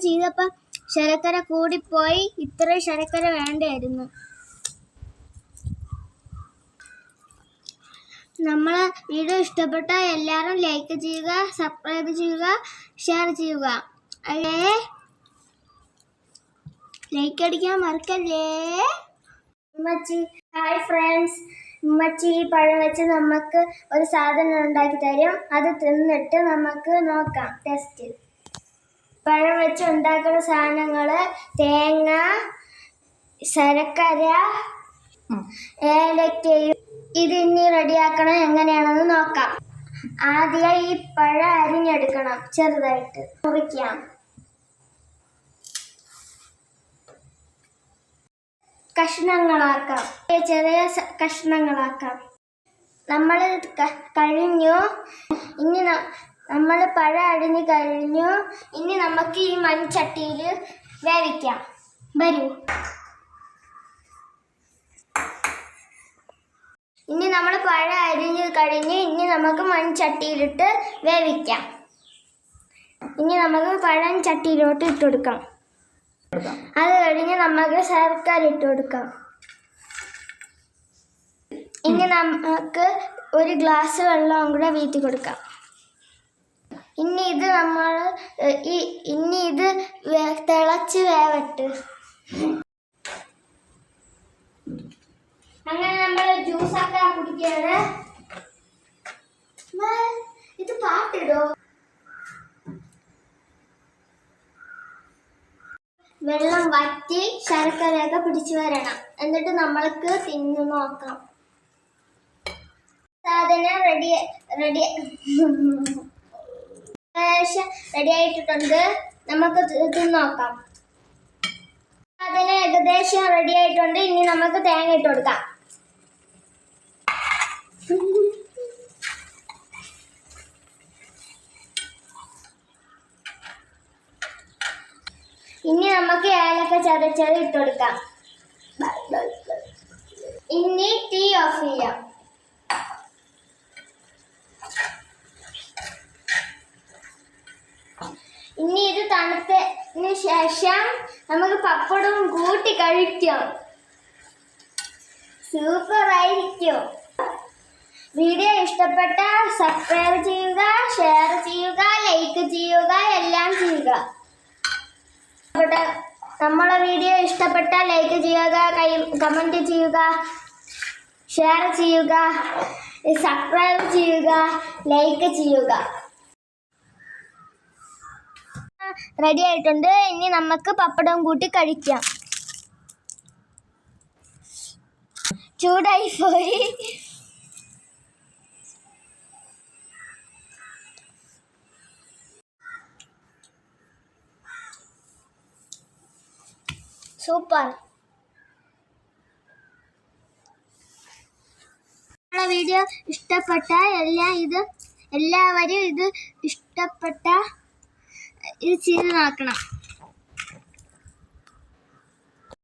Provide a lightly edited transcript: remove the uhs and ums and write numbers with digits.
ചെയ്തപ്പോൾ ശർക്കര കൂടിപ്പോയി. ഇത്രയും ശർക്കര വേണ്ടായിരുന്നു. നമ്മളെ വീഡിയോ ഇഷ്ടപ്പെട്ടാൽ എല്ലാവരും ലൈക്ക് ചെയ്യുക, സബ്സ്ക്രൈബ് ചെയ്യുക, ഷെയർ ചെയ്യുക. അല്ലേ ലൈക്ക് അടിക്കാൻ മറക്കല്ലേ. ഉമ്മച്ചി ഹായ് ഫ്രണ്ട്സ്. ഉമ്മച്ചി ഈ പഴം വെച്ച് നമുക്ക് ഒരു സാധനം ഉണ്ടാക്കി തരും. അത് തിന്നിട്ട് നമുക്ക് നോക്കാം ടെസ്റ്റ്. പഴം വെച്ച് ഉണ്ടാക്കുന്ന സാധനങ്ങൾ തേങ്ങ, ശർക്കര, ഏലക്കയും. ഇത് ഇനി റെഡിയാക്കണം. എങ്ങനെയാണെന്ന് നോക്കാം. ആദ്യം ഈ പഴം അരിഞ്ഞെടുക്കണം. ചെറുതായിട്ട് മുറിക്കാം. കഷ്ണങ്ങളാക്കാം. ചെറിയ കഷ്ണങ്ങളാക്കാം. നമ്മൾ കഴിഞ്ഞു. ഇനി നമ്മൾ പഴം അരിഞ്ഞ് കഴിഞ്ഞു. ഇനി നമുക്ക് ഈ മൺചട്ടിയിൽ വേവിക്കാം. വരൂ. ഇനി നമ്മൾ പഴം അരിഞ്ഞ് കഴിഞ്ഞ് ഇനി നമുക്ക് മൺചട്ടിയിലിട്ട് വേവിക്കാം. ഇനി നമുക്ക് പഴം ചട്ടിയിലോട്ട് ഇട്ട് കൊടുക്കാം. അത് കഴിഞ്ഞ് നമുക്ക് ശർക്കര ഇട്ട് കൊടുക്കാം. ഇനി നമുക്ക് ഒരു ഗ്ലാസ് വെള്ളം കൂടെ വീട്ടി കൊടുക്കാം. ഇനി ഇത് തിളച്ച് വേവട്ട്. അങ്ങനെ നമ്മൾ ജ്യൂസൊക്കെ കുടിക്കാണ്. ഇത് പാട്ടിടോ. വെള്ളം വറ്റി ശർക്കരയൊക്കെ പിടിച്ചു വരണം. എന്നിട്ട് നമ്മൾക്ക് തിന്നു നോക്കാം. സാധനം റെഡി ആയിട്ടുണ്ട്. നമുക്ക് തിന്നു നോക്കാം. സാധനം ഏകദേശം റെഡി ആയിട്ടുണ്ട്. ഇനി നമുക്ക് തേങ്ങ ഇട്ട് കൊടുക്കാം. ഇനി നമുക്ക് ഏലക്ക ചതച്ചത് ഇട്ട് കൊടുക്കാം. ഇനി തീ ഓഫ് ചെയ്യാം. ഇനി ഇത് തണുത്തതിന് ശേഷം നമുക്ക് പപ്പടവും കൂട്ടി കഴിക്കാം. സൂപ്പർ ആയിരിക്കും. വീഡിയോ ഇഷ്ടപ്പെട്ടാൽ സബ്സ്ക്രൈബ് ചെയ്യുക, ഷെയർ ചെയ്യുക, ലൈക്ക് ചെയ്യുക, എല്ലാം ചെയ്യുക. നമ്മളെ വീഡിയോ ഇഷ്ടപ്പെട്ടാൽ ലൈക്ക് ചെയ്യുക, കമൻറ്റ് ചെയ്യുക, ഷെയർ ചെയ്യുക, സബ്സ്ക്രൈബ് ചെയ്യുക, ലൈക്ക് ചെയ്യുക. റെഡി ആയിട്ടുണ്ട്. ഇനി നമുക്ക് പപ്പടം കൂട്ടി കഴിക്കാം. ചൂടായി പോയി. സൂപ്പർ. വീഡിയോ ഇഷ്ടപ്പെട്ട എല്ലാവരും ഇത് ഇഷ്ടപ്പെട്ട ഇത് ചെയ്ത് നോക്കണം.